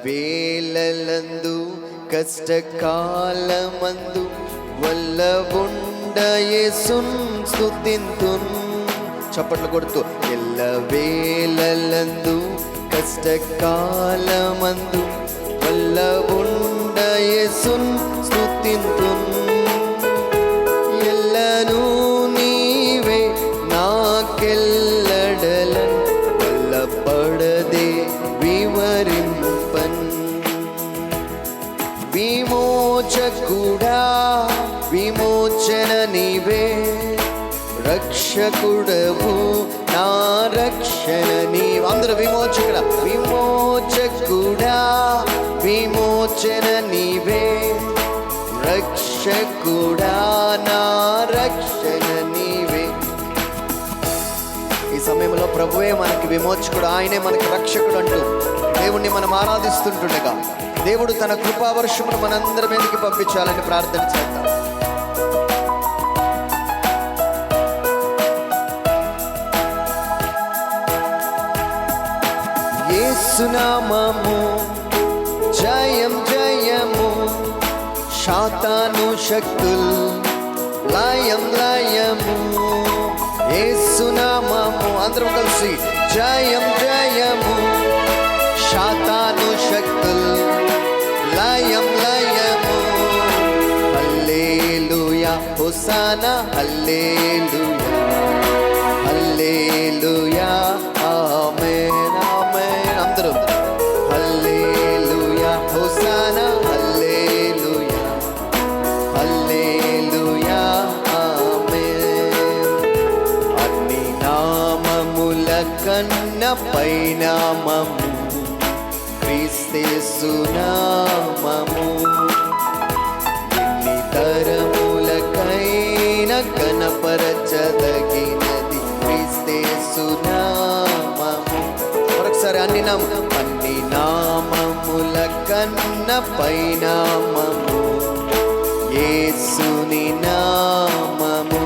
వేళలందు కష్టకాలమందు వల్ల ఉండ యేసున్ స్తుతింతున్. చప్పట్లు కొడుతూ ఎల్ల వేళలందు కష్టకాలమందు వల్ల ఉండ యేసున్ స్తుతింతున్. ఎల్లను నీవే నాకెల్లడలన్ వల్లపడదే వివరింపన్. విమోచకుడా విమోచన నీవే, రక్షకుడవు నా రక్షణ నీవు. అందరూ విమోచకుడా విమోచకుడా విమోచన నీవే, రక్షకుడా నా రక్షణ నీవే. ఈ సమయంలో ప్రభువే మనకి విమోచకుడు, ఆయనే మనకి రక్షకుడు అంటూ దేవుణ్ణి మనం ఆరాధిస్తుంటుండగా దేవుడు తన కృపావర్షమును మనందరి మీదకి పంపించాలని ప్రార్థన చేద్దాం. యేసునామము జయం జయము, శాతాను శక్తుల్ లయం లయము. యేసునామము అందరం కలిసి జయం జయము, శాతాను శక్తుల్ లయం లయము. హల్లెలూయా హోసానా హల్లెలూయా హల్లెలూయా ఆమేన్ ఆమేన్. అందరూ హల్లెలూయా హోసానా హల్లెలూయా హల్లెలూయా ఆమేన్. అన్ని నామముల కన్న పైనామము క్రీస్తు నామము. ఎన్ని తరములకైన కనపరచదగినది క్రీస్తు నామము. మరొకసారి అన్ని నామముల కన్న పైనామము యేసుని నామము.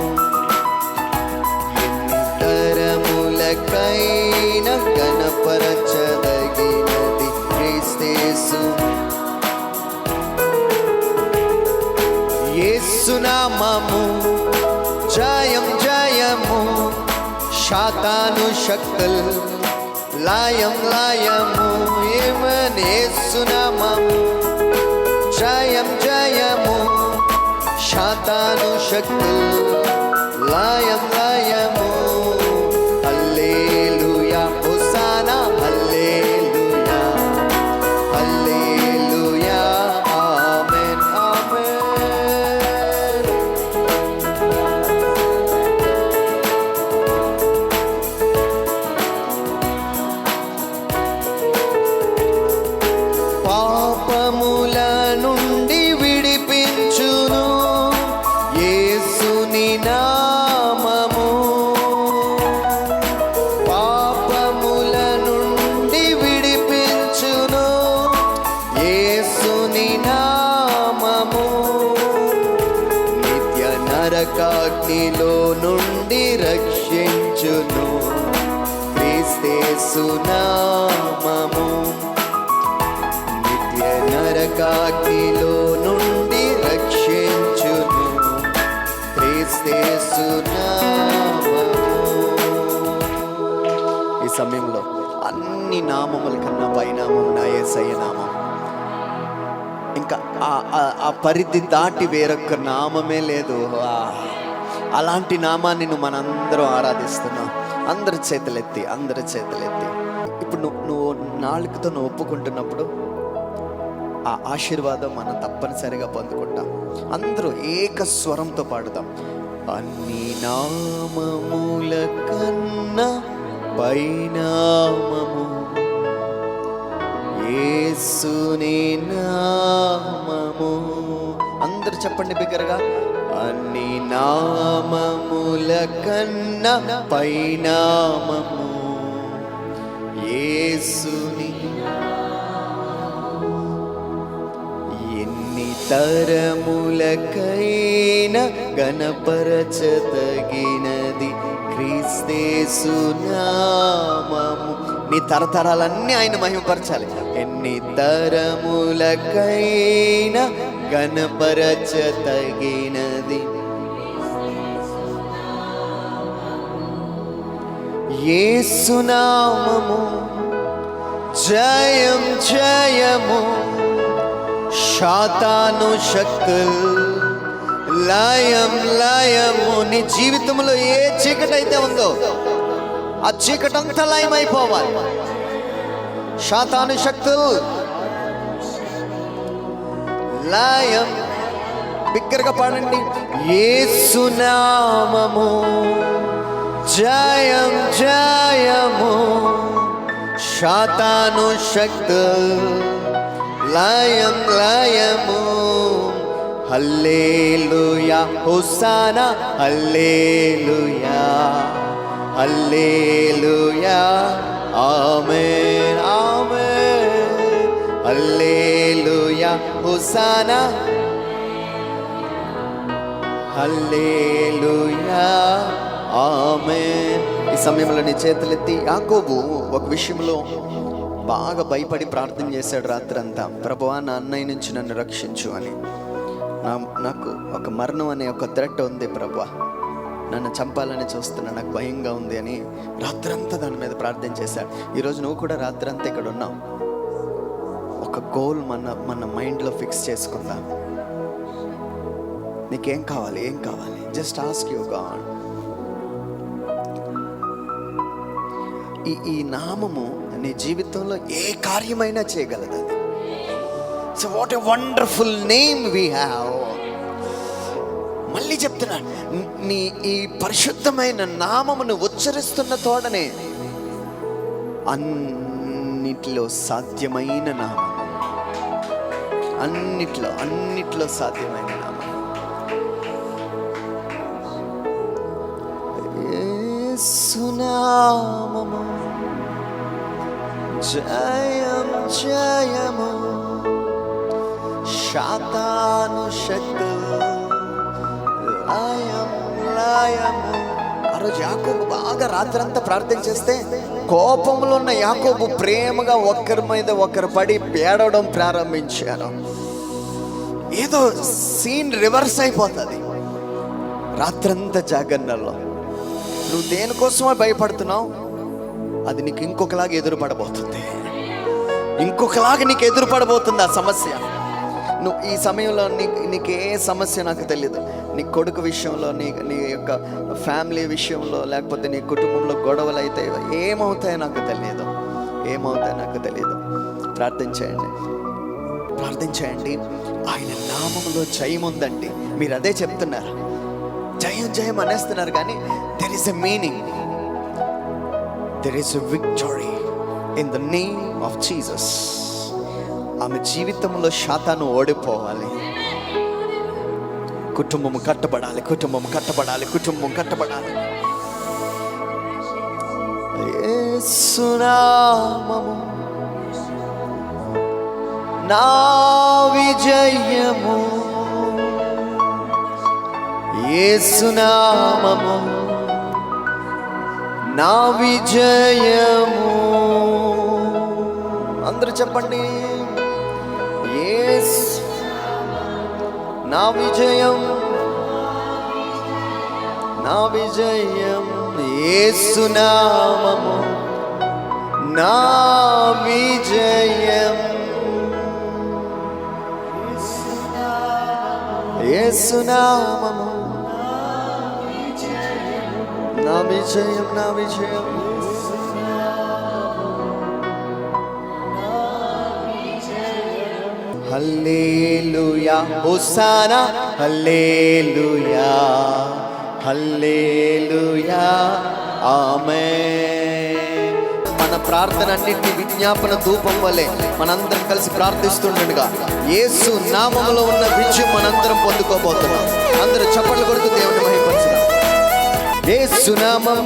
ఎన్ని తరములకైన కనపరచదగినది క్రీస్తు. యేసునామము జయం జయము, శాతాను శక్తుల్ లయం లయము. ఏమన్ యేసునామము జయం జయము, శాతాను శక్తుల్ లయం లయము. హల్లెలూయా హోసానా హల్లెలూయా హల్లెలూయా ఆమేన్ ఆమేన్. పాపముల నుండి విడిపించును యేసుని నామము. పాపముల నుండి విడిపించును యేసుని నామము. నిత్య నరకాగ్నిలో నుండి రక్షించును క్రీస్తు నామము. నిత్య నరకాగ్నిలో నుండి రక్షించును క్రీస్తు నామము. ఈ సమయంలో అన్ని నామముల కన్నా పైనామం నా యేసయ్య నామం. ఇంకా ఆ పరిధి దాటి వేరొక నామమే లేదు. అలాంటి నామాన్ని మనందరం ఆరాధిస్తున్నాం. అందరి చేతులెత్తి ఇప్పుడు నువ్వు నాలుకతో ఒప్పుకుంటున్నప్పుడు ఆ ఆశీర్వాదం మనం తప్పనిసరిగా పొందుకుంటాం. అందరూ ఏక స్వరంతో పాడుదాం. అన్ని నామముల కన్నా పైనామము యేసుని నామము. అందరూ చెప్పండి బిగ్గరగా. అన్ని నామముల కన్నా పైనామము యేసుని. ఎన్ని తరములకైన గణపరచదగినది క్రీస్తేసు నామము. నీ తరతరాలన్నీ ఆయన మహిమపరచాలి. ఎన్ని తరములకైన గణపరచదగినది యేసు నామము. జయం జయము. శాతాను శక్తులు లయం లయము. నీ జీవితంలో ఏ చీకటి అయితే ఉందో ఆ చీకటి అంతా లయమైపోవాలి. శాతాను శక్తులు లయం. బిగ్గరగా పాడండి. యేసు నామము. జయం జయము. శాతాను శక్తులు లయం లయము. హల్లెలూయా హోసానా హల్లెలూయా హల్లెలూయా ఆమేన్ ఆమేన్. హల్లెలూయా హోసానా హల్లెలూయా ఆమేన్. ఈ సమయంలో నీ చేతులెత్తి. యాకోబు ఒక విషయంలో బాగా భయపడి ప్రార్థన చేశాడు రాత్రంతా. ప్రభువా, నా అన్నయ్య నుంచి నన్ను రక్షించు అని. నాకు ఒక మరణం అనే ఒక థ్రెట్ ఉంది ప్రభువా, నన్ను చంపాలని చూస్తున్నా, నాకు భయంగా ఉంది అని రాత్రంతా దాని మీద ప్రార్థన చేశాడు. ఈరోజు నువ్వు కూడా రాత్రంతా ఇక్కడ ఉన్నావు. ఒక గోల్ మన మైండ్లో ఫిక్స్ చేసుకుందాం. నీకేం కావాలి? ఏం కావాలి? Just ask you God. ఈ నామము నీ జీవితంలో ఏ కార్యమైనా చేయగలదు. అది so what a wonderful name we have. మళ్ళీ చెప్తున్నా, నీ ఈ పరిశుద్ధమైన నామమును ఉచ్చరిస్తున్న తోడనే అన్నిట్లో సాధ్యమైన నామం. అన్నిట్లో సాధ్యమైన నామం. యేసు నామము. జయం జయము. శాతాను శక్తులు లయం లయము. ఆ రోజు యాకోబు బాగా రాత్రంతా ప్రార్థన చేస్తే కోపంలో ఉన్న యాకోబు ప్రేమగా ఒకరి మీద ఒకరు పడి ఏడవడం ప్రారంభించారు. ఏదో సీన్ రివర్స్ అయిపోతుంది రాత్రంతా జాగరణలో. నువ్వు దేనికోసమో భయపడుతున్నావు, అది నీకు ఇంకొకలాగా ఎదురుపడబోతుంది. ఇంకొకలాగా నీకు ఎదురుపడబోతుంది ఆ సమస్య. నువ్వు ఈ సమయంలో నీకు ఏ సమస్య నాకు తెలియదు. నీ కొడుకు విషయంలో, నీ యొక్క ఫ్యామిలీ విషయంలో, లేకపోతే నీ కుటుంబంలో గొడవలు అయితే ఏమవుతాయో నాకు తెలియదు. ప్రార్థించేయండి. ఆయన నామములో జయం ఉందండి. మీరు అదే చెప్తున్నారు, జయం జయం అనేస్తున్నారు, కానీ there is a meaning. There is a victory in the name of Jesus. ఆమె జీవితంలో శాతాను ఓడిపోవాలి. కుటుంబం కట్టబడాలి. యేసు నామము నా విజయము. యేసు నామము నా విజయము. అందరూ చెప్పండి. యేసు నా విజయం. యేసు నామము నా విజయం. యేసు నామము నా విజయం. హల్లెలూయా హోసానా హల్లెలూయా ఆమేన్. మన ప్రార్థన అన్నింటినీ విజ్ఞాపన ధూపం వలె మనందరం కలిసి ప్రార్థిస్తుండగా యేసు నామములో ఉన్న విజయం మనందరం పొందుకోబోతున్నాం. అందరూ చప్పట్లు కొడుతూ దేవుని మహిమపరచుదాం. యేసు నామం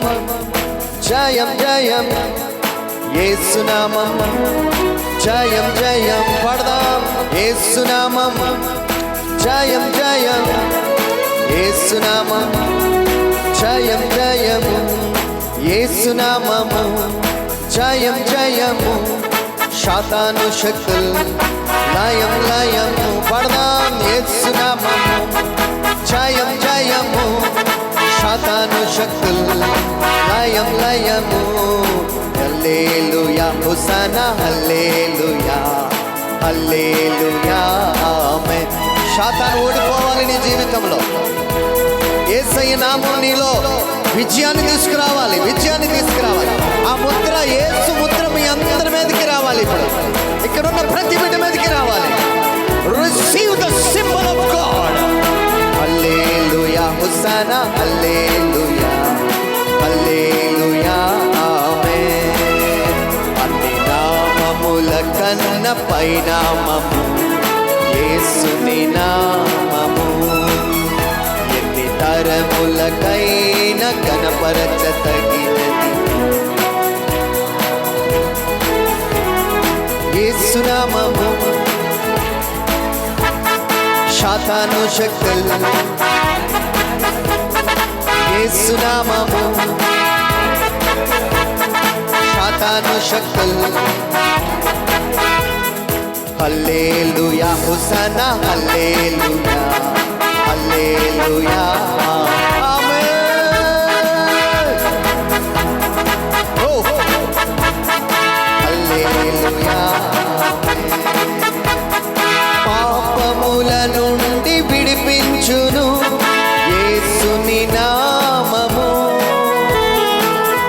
జయం జయం. యేసు నామం జయం జయం. పాడదాం. యేసు నామం జయం జయం యేసునామము, జయం జయము యేసునామము, జయం జయము శాతాను శక్తులు లయం లయము. పడదాం యేసునామము, జయం జయము శాతాను శక్తులు లయం లయము. హల్లెలూయా హోసన్నా హల్లెలూయా హల్లెలూయా ఆమేన్. శాతాను ఓడిపోవాలి నీ జీవితంలో. యేసయ్య నామం నీలో విజయాన్ని తీసుకురావాలి, విజయాన్ని తీసుకురావాలి. ఆ ముద్ర, యేసు ముద్ర మీ అందరి మీదకి రావాలి. ఇప్పుడు ఇక్కడున్న ప్రతి బిడ్డ మీదకి రావాలి. Receive the symbol of God. హల్లెలూయా హోసన్నా హల్లెలూయా హల్లెలూయా ఆమేన్. అన్ని నామముల కన్న పైనామము యేసుని నామము. ఎన్ని తరములకైనా కనపరచతగినది యేసునామము. శాతాను శక్తులు యేసునామము, శాతాను శక్తులు. హల్లెలూయా హోసన్నా హల్లెలూయా హల్లెలూయా ఆమేన్. ఓ హల్లెలూయా. పాపముల నుండి విడిపించును యేసుని నామము,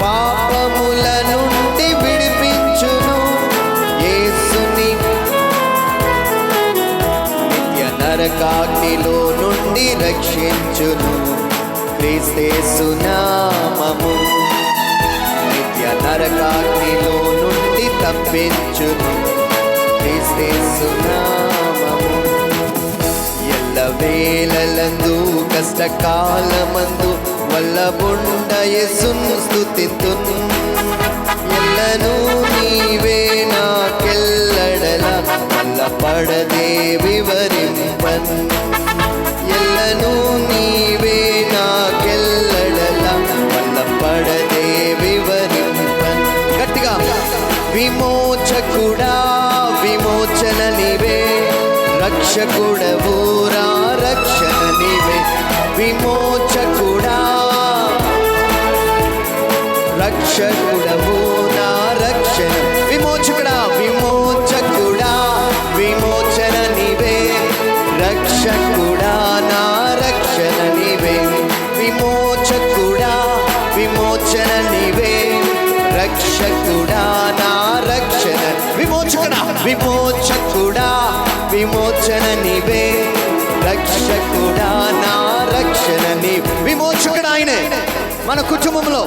పాపముల నుండి విడిపించును యేసుని. నిత్య నరకాగ్నిలో నుండి రక్షించును క్రీస్తు నామము. నిత్య నరకాగ్నిలో నుండి తప్పించును క్రీస్తు నామము. ఎల్లవేళలందు కష్టకాలమందు వల్లబుండ యేసును స్తుతింతును. ఎల్లను నీవే నాకెల్లడల వల్లపడదే వివరింపన్. ఎల్లను నీవే నాకెల్లడల వల్లపడదే వివరింపన్. గట్టిగా విమోచకుడా విమోచన నీవే, రక్షకుడవు రా రక్షణ నీవే. విమోచకుడా రక్షకుడవు నా రక్షణ. విమోచకుడా విమోచకుడా విమోచన నీవే, రక్షకుడా నా రక్షణ నీవే. విమోచకుడా విమోచన నీవే, రక్షకుడా నా రక్షణ. విమోచకుడా విమోచకుడా విమోచన నీవే, రక్షకుడా నా రక్షణ నీ. విమోచకుడు ఆయనే. మన కుటుంబంలో,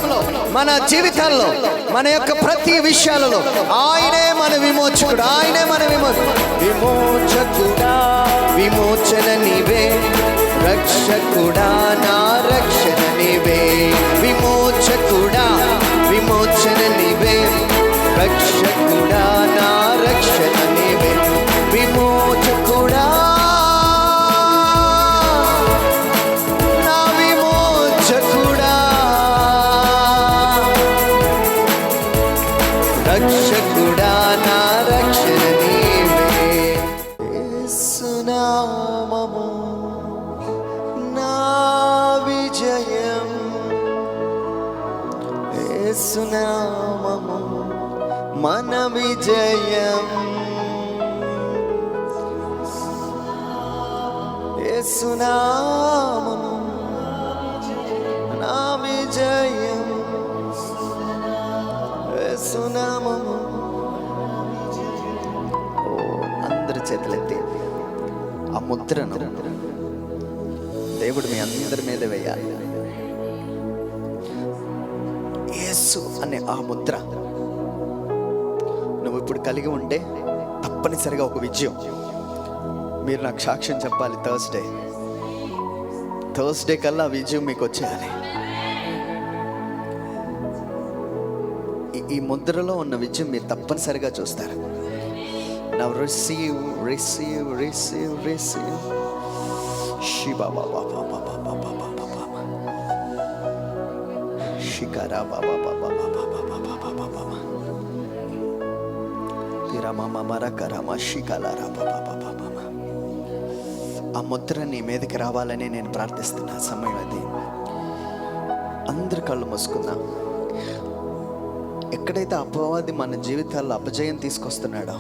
మన జీవితాల్లో, మన యొక్క ప్రతి విషయాలలో ఆయనే మన విమోచకుడు, ఆయనే మన విమోచకుడా విమోచన నీవే, రక్షకుడా నా రక్షణ నీవే. విమోచకుడా విమోచన నీవే, రక్షకుడా నా రక్షణ నీవే. విమోచకుడా నా విమోచకుడా, రక్షకుడా నా రక్షణ నీవే. యేసునామము నా విజయం, యేసునామము మన విజయం. యేసునామము నా విజయం, యేసునామము. అందరి చేతులెత్తి ఆ ముద్రను దేవుడు మీ అందరి మీద వేయాలి. యేసు అనే ఆ ముద్ర నువ్వు ఇప్పుడు కలిగి ఉంటే తప్పనిసరిగా ఒక విజయం. మీరు నాకు సాక్ష్యం చెప్పాలి. థర్స్డే కల్లా ఆ విజయం మీకు వచ్చేయాలి. ఈ ముద్రలో ఉన్న విజయం మీరు తప్పనిసరిగా చూస్తారు. Now receive. శివ బాబా బాబా బాబా బాబా బాబా శిఖరా బాబా బాబా బాబా బాబా బాబా బాబా తిరమమ మరకరమ శిఖలరా బాబా బాబా బాబా. ఆ ముద్ర నీ మీదకి రావాలని నేను ప్రార్థిస్తున్నా. సమయం అది. అందరి కళ్ళు మూసుకుందాం. ఎక్కడైతే అపవాది మన జీవితాల్లో అపజయం తీసుకొస్తున్నాడో,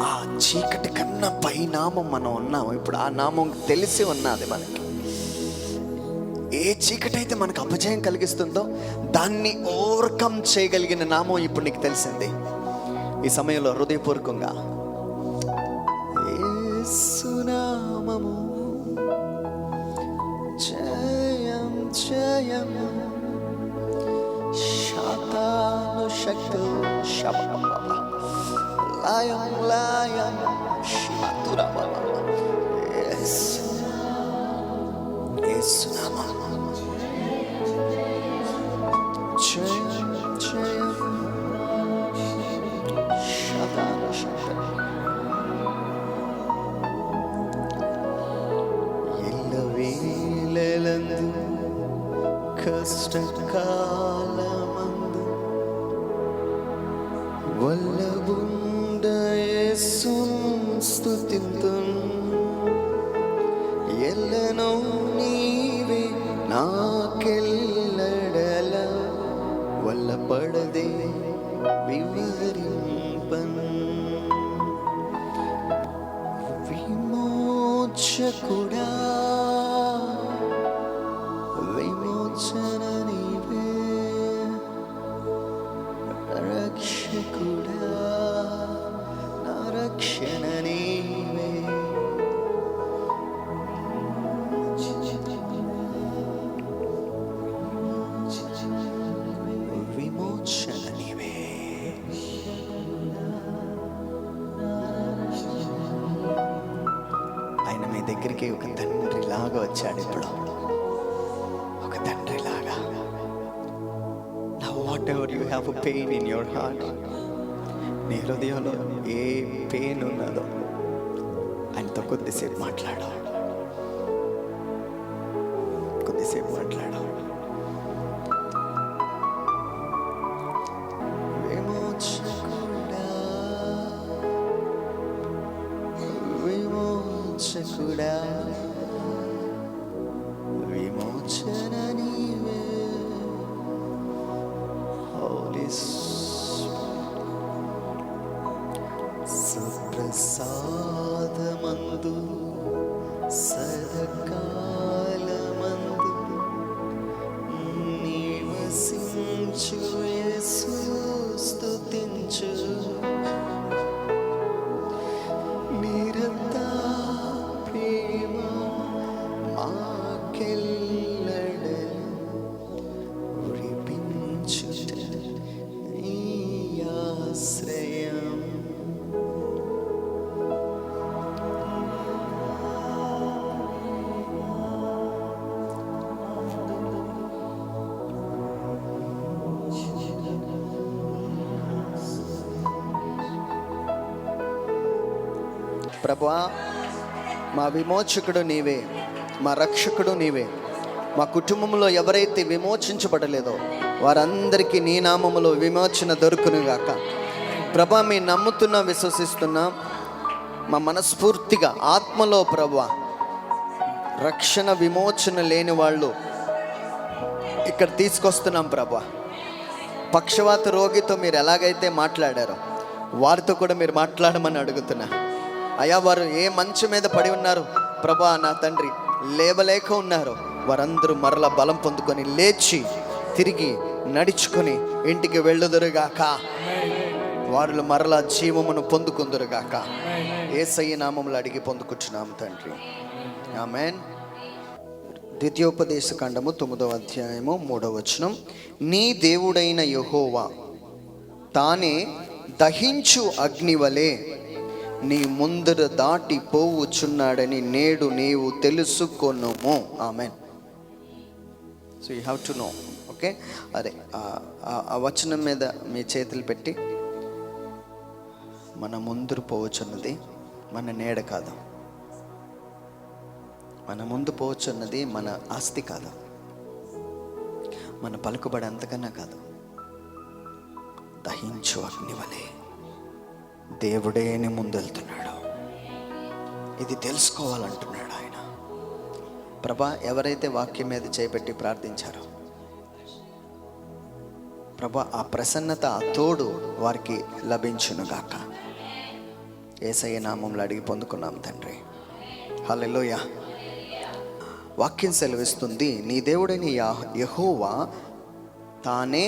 ఆ చీకటి కన్నా పై నామం మనం ఉన్నాము. ఇప్పుడు ఆ నామం తెలిసి ఉన్నది మనకి. ఏ చీకటి అయితే మనకు అపజయం కలిగిస్తుందో దాన్ని ఓవర్కమ్ చేయగలిగిన నామం ఇప్పుడు నీకు తెలిసింది. ఈ సమయంలో హృదయపూర్వకంగా యేసు నామము జయం జయము, శాతాను శక్తి శబబబ లయం లయం శివతురబబ. యేసు యేసు నామము జయం జయం, శాతాను శక్తి. ఎల్లవేళలందు కష్టకాలమందు వల్లబుండ యేసును స్తుతింతున్. ఎల్లనో నీవే నాకెల్లడల వల్లపడదే వివరింపన్. విమోచకుడా విమోచన నీవే, రక్షకుడా నా రక్షణ నీవే. విమోచన నీవే. ఆయన మీ దగ్గరికి ఒక తండ్రి లాగా వచ్చాడు. ఇప్పుడు ఒక తండ్రి లాగా. Now whatever you have a pain in your heart, నీ హృదయంలో ఏ పెయిన్ ఉన్నదో ఆయనతో కొద్దిసేపు మాట్లాడు. కొద్దిసేపు మాట్లాడు. విమోచకుడా విమోచకుడా విమోచన నీవే. హోలీ సుప్రసాదమందు సదకాలమందు నివసించు యేసు స్తుతించు. నిరంతర ప్రేమ మాకెల్లడల ఉరిపించుట నీ ఆశ్రయం. ప్రభువా, మా విమోచకుడు నీవే, మా రక్షకుడు నీవే. మా కుటుంబంలో ఎవరైతే విమోచించబడలేదో వారందరికీ నీ నామములో విమోచన దొరుకునుగాక. ప్రభా, మీ నమ్ముతున్నా విశ్వసిస్తున్నా మా మనస్ఫూర్తిగా ఆత్మలో ప్రభువా రక్షణ విమోచన లేని వాళ్ళు ఇక్కడ తీసుకొస్తున్నాం ప్రభువా. పక్షవాత రోగితో మీరు ఎలాగైతే మాట్లాడారో వారితో కూడా మీరు మాట్లాడమని అడుగుతున్నా. అయ్యా, వారు ఏ మంచం మీద పడి ఉన్నారు ప్రభా నా తండ్రి, లేవలేక ఉన్నారు, వారందరూ మరలా బలం పొందుకొని లేచి తిరిగి నడుచుకొని ఇంటికి వెళ్ళుదురుగాక. వారు మరలా జీవమును పొందుకుందురుగాక. యేసయ్య నామములో అడిగి పొందుకుంటున్నాము తండ్రి, ఆమేన్. ద్వితీయోపదేశ కాండము 9వ అధ్యాయము 3వ వచనం. నీ దేవుడైన యెహోవా తానే దహించు అగ్నివలే నీ ముందర దాటి పోవుచున్నాడని నేడు నీవు తెలుసుకొనుము. ఆమేన్. So you have to know. Okay, అదే ఆ వచనం మీద మీ చేతులు పెట్టి, మన ముందర పోవచ్చున్నది మన నీడ కాదు, మన ముందు పోవచ్చున్నది మన ఆస్తి కాదు, మన పలుకుబడి అంతకన్నా కాదు. దహించు అగ్ని వలె దేవుడే నీ ముందెళ్తున్నాడు. ఇది తెలుసుకోవాలంటున్నాడు ఆయన. ప్రభా, ఎవరైతే వాక్యం మీద చేపెట్టి ప్రార్థించారో ప్రభా, ఆ ప్రసన్నత, ఆ తోడు వారికి లభించునుగాక. యేసయ్య నామంలో అడిగి పొందుకున్నాం తండ్రి. హల్లెలూయా. వాక్యం సెలవిస్తుంది, నీ దేవుడైన యెహోవా తానే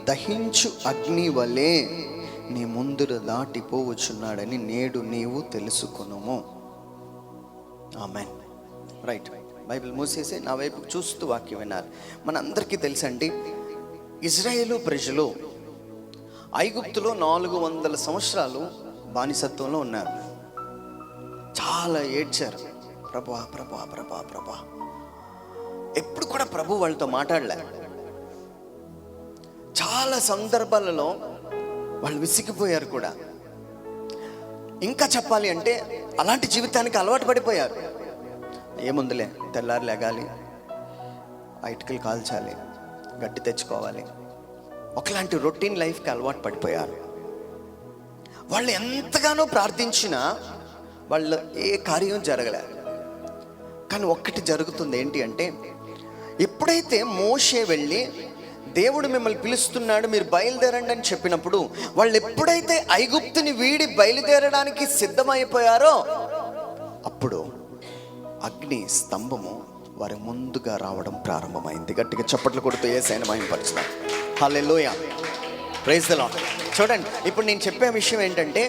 దహించు అగ్ని వలె నీ ముందు దాటిపోవచ్చున్నాడని నేడు నీవు తెలుసుకొనుము. ఆమెన్. రైట్. బైబిల్ మూసేసి నా వైపు చూస్తూ వాక్యం విన్నారు. మనందరికీ తెలుసండి, ఇజ్రాయేలు ప్రజలు ఐగుప్తులో 400 సంవత్సరాలు బానిసత్వంలో ఉన్నారు. చాలా ఏడ్చారు, ప్రభా ప్రభా ప్రభా ప్రభా. ఎప్పుడు కూడా ప్రభు వాళ్ళతో మాట్లాడలే. చాలా సందర్భాలలో వాళ్ళు విసిగిపోయారు కూడా. ఇంకా చెప్పాలి అంటే అలాంటి జీవితానికి అలవాటు పడిపోయారు. ఏముందిలే, తెల్లారి లెగాలి, ఆ ఇటుకలు కాల్చాలి, గట్టి తెచ్చుకోవాలి, ఒకలాంటి రొటీన్ లైఫ్కి అలవాటు పడిపోయారు. వాళ్ళు ఎంతగానో ప్రార్థించినా వాళ్ళు ఏ కార్యం జరగలే. కానీ ఒక్కటి జరుగుతుంది, ఏంటి అంటే, ఎప్పుడైతే మోషే వెళ్ళి దేవుడు మిమ్మల్ని పిలుస్తున్నాడు, మీరు బయలుదేరండి అని చెప్పినప్పుడు, వాళ్ళు ఎప్పుడైతే ఐగుప్తుని వీడి బయలుదేరడానికి సిద్ధమైపోయారో అప్పుడు అగ్ని స్తంభము వారి ముందుగా రావడం ప్రారంభమైంది. గట్టిగా చప్పట్లు కొడుతూ యేసయ్యను మహిమపరుచుదాం. హల్లెలూయా, ప్రైజ్ ది లార్డ్. చూడండి, ఇప్పుడు నేను చెప్పే విషయం ఏంటంటే,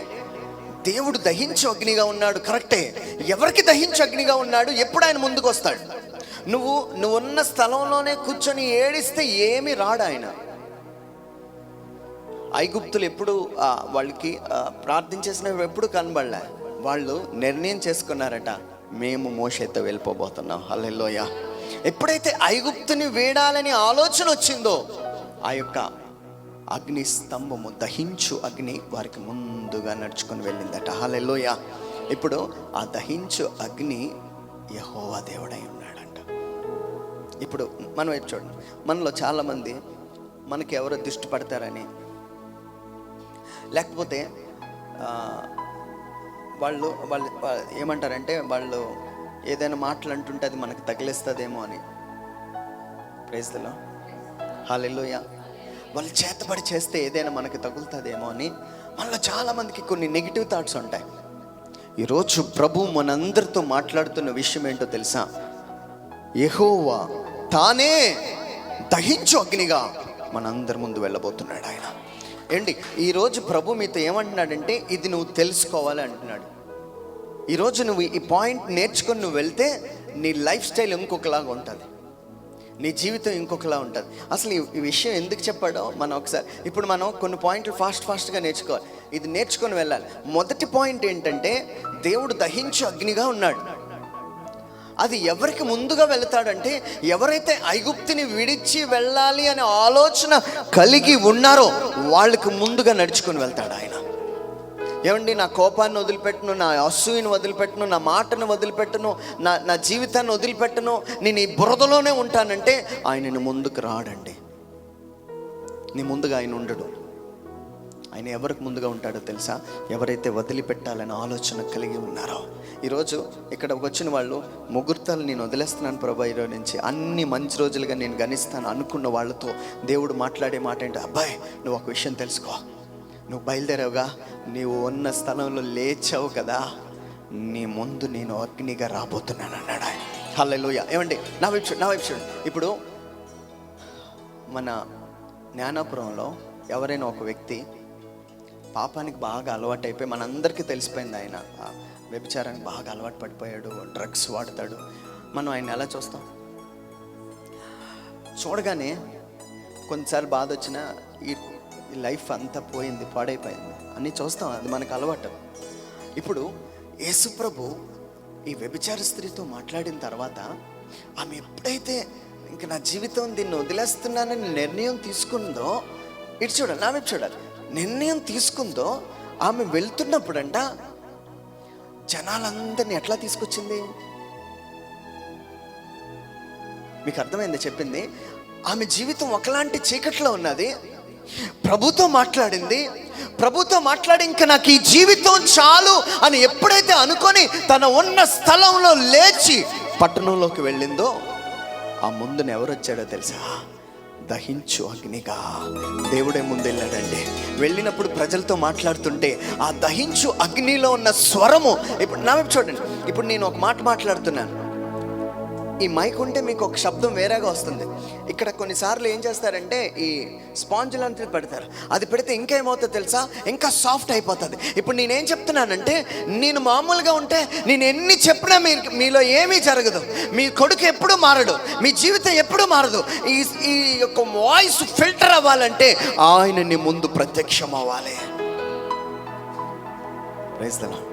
దేవుడు దహించు అగ్నిగా ఉన్నాడు, కరెక్టే. ఎవరికి దహించు అగ్నిగా ఉన్నాడు? ఎప్పుడు ఆయన ముందుకు వస్తాడు. నువ్వున్న స్థలంలోనే కూర్చొని ఏడిస్తే ఏమి రాడు ఆయన. ఐగుప్తులు ఎప్పుడు వాళ్ళకి ప్రార్థించేసిన ఎప్పుడు కనబడలే. వాళ్ళు నిర్ణయం చేసుకున్నారట, మేము మోషేతో వెళ్ళిపోబోతున్నాం. హల్లెలూయా. ఎప్పుడైతే ఐగుప్తుని వేడాలని ఆలోచన వచ్చిందో, ఆ యొక్క అగ్ని స్తంభము, దహించు అగ్ని వారికి ముందుగా నడుచుకొని వెళ్ళిందట. హల్లెలూయా. ఇప్పుడు ఆ దహించు అగ్ని యెహోవా దేవుడై ఉన్నాడంట. ఇప్పుడు మనం వైపు చూడండి, మనలో చాలామంది మనకి ఎవరో దిష్టి పడతారని, లేకపోతే వాళ్ళు ఏమంటారంటే, వాళ్ళు ఏదైనా మాటలు అంటుంటే అది మనకు తగిలిస్తుందేమో అని. Praise the Lord. హల్లెలూయా. వాళ్ళు చేతబడి చేస్తే ఏదైనా మనకి తగులుతుందేమో అని మనలో చాలామందికి కొన్ని నెగిటివ్ థాట్స్ ఉంటాయి. ఈరోజు ప్రభు మనందరితో మాట్లాడుతున్న విషయం ఏంటో తెలుసా? యెహోవా తానే దహించు అగ్నిగా మనందరి ముందు వెళ్ళబోతున్నాడు ఆయన. ఏంటి, ఈరోజు ప్రభు మీతో ఏమంటున్నాడంటే, ఇది నువ్వు తెలుసుకోవాలి అంటున్నాడు. ఈరోజు నువ్వు ఈ పాయింట్ నేర్చుకొని నువ్వు వెళ్తే నీ లైఫ్ స్టైల్ ఇంకొకలాగా ఉంటుంది, నీ జీవితం ఇంకొకలా ఉంటుంది. అసలు ఈ విషయం ఎందుకు చెప్పాడో మనం ఒకసారి, ఇప్పుడు మనం కొన్ని పాయింట్లు ఫాస్ట్గా నేర్చుకోవాలి. ఇది నేర్చుకొని వెళ్ళాలి. మొదటి పాయింట్ ఏంటంటే, దేవుడు దహించు అగ్నిగా ఉన్నాడు. అది ఎవరికి ముందుగా వెళతాడంటే, ఎవరైతే ఐగుప్తుని విడిచి వెళ్ళాలి అనే ఆలోచన కలిగి ఉన్నారో వాళ్ళకి ముందుగా నడుచుకొని వెళ్తాడు ఆయన. ఏమండి, నా కోపాన్ని వదిలిపెట్టను, నా అసూయను వదిలిపెట్టను, నా మాటను వదిలిపెట్టను, నా జీవితాన్ని వదిలిపెట్టను, నేను ఈ బురదలోనే ఉంటానంటే ఆయన ముందుకు రాడండి. నీ ముందుగా ఆయన ఉండడు. ఆయన ఎవరికి ముందుగా ఉంటాడో తెలుసా? ఎవరైతే వదిలిపెట్టాలని ఆలోచన కలిగి ఉన్నారో. ఈరోజు ఇక్కడికి వచ్చిన వాళ్ళు, ముహూర్తాలు నేను వదిలేస్తున్నాను ప్రభా, ఈరోజు నుంచి అన్ని మంచి రోజులుగా నేను గణిస్తాను అనుకున్న వాళ్ళతో దేవుడు మాట్లాడే మాట ఏంటి? అబ్బాయి, నువ్వు ఒక విషయం తెలుసుకో, నువ్వు బయలుదేరావుగా, నీవు ఉన్న స్థలంలో లేచావు కదా, నీ ముందు నేను అగ్నిగా రాబోతున్నాను అన్నాడు ఆయన. హల్లెలూయా. ఏమండి, నా వైపు చూడండి. ఇప్పుడు మన జ్ఞానాపురంలో ఎవరైనా ఒక వ్యక్తి పాపానికి బాగా అలవాటు అయిపోయి, మనందరికీ తెలిసిపోయింది ఆయన వ్యభిచారానికి బాగా అలవాటు పడిపోయాడు, డ్రగ్స్ వాడతాడు. మనం ఆయన ఎలా చూస్తాం? చూడగానే కొన్నిసార్లు బాధ వచ్చినా, ఈ లైఫ్ అంతా పోయింది, పాడైపోయింది అని చూస్తాం, అది మనకు అలవాటు. ఇప్పుడు యేసుప్రభు ఈ వ్యభిచార స్త్రీతో మాట్లాడిన తర్వాత, ఆమె ఎప్పుడైతే ఇంక నా జీవితం దీన్ని వదిలేస్తున్నానని నిర్ణయం తీసుకుందో, ఇటు చూడాలి, నా వైపు చూడాలి, నిర్ణయం తీసుకుందో, ఆమె వెళ్తున్నప్పుడంట జనాలందరినీ ఎట్లా తీసుకొచ్చింది? మీకు అర్థమైంది చెప్పింది? ఆమె జీవితం ఒకలాంటి చీకట్లో ఉన్నది. ప్రభుతో మాట్లాడింది. ప్రభుతో మాట్లాడి ఇంకా నాకు ఈ జీవితం చాలు అని ఎప్పుడైతే అనుకొని తన ఉన్న స్థలంలో లేచి పట్టణంలోకి వెళ్ళిందో, ఆ ముందున ఎవరు వచ్చాడో తెలుసా? దహించు అగ్నిగా దేవుడే ముందు వెళ్ళాడండి. వెళ్ళినప్పుడు ప్రజలతో మాట్లాడుతుంటే ఆ దహించు అగ్నిలో ఉన్న స్వరము, ఇప్పుడు నా వైపు చూడండి. ఇప్పుడు నేను ఒక మాట మాట్లాడుతున్నాను, ఈ మైక్ ఉంటే మీకు ఒక శబ్దం వేరేగా వస్తుంది. ఇక్కడ కొన్నిసార్లు ఏం చేస్తారంటే ఈ స్పాంజ్ లాంటిది పెడతారు. అది పెడితే ఇంకా ఏమవుతుందో తెలుసా? ఇంకా సాఫ్ట్ అయిపోతుంది. ఇప్పుడు నేనేం చెప్తున్నానంటే, నేను మామూలుగా ఉంటే నేను ఎన్ని చెప్పినా మీలో ఏమీ జరగదు. మీ కొడుకు ఎప్పుడు మారడు, మీ జీవితం ఎప్పుడు మారదు. ఈ యొక్క వాయిస్ ఫిల్టర్ అవ్వాలంటే ఆయన నీ ముందు ప్రత్యక్షం అవ్వాలి. Praise the lord.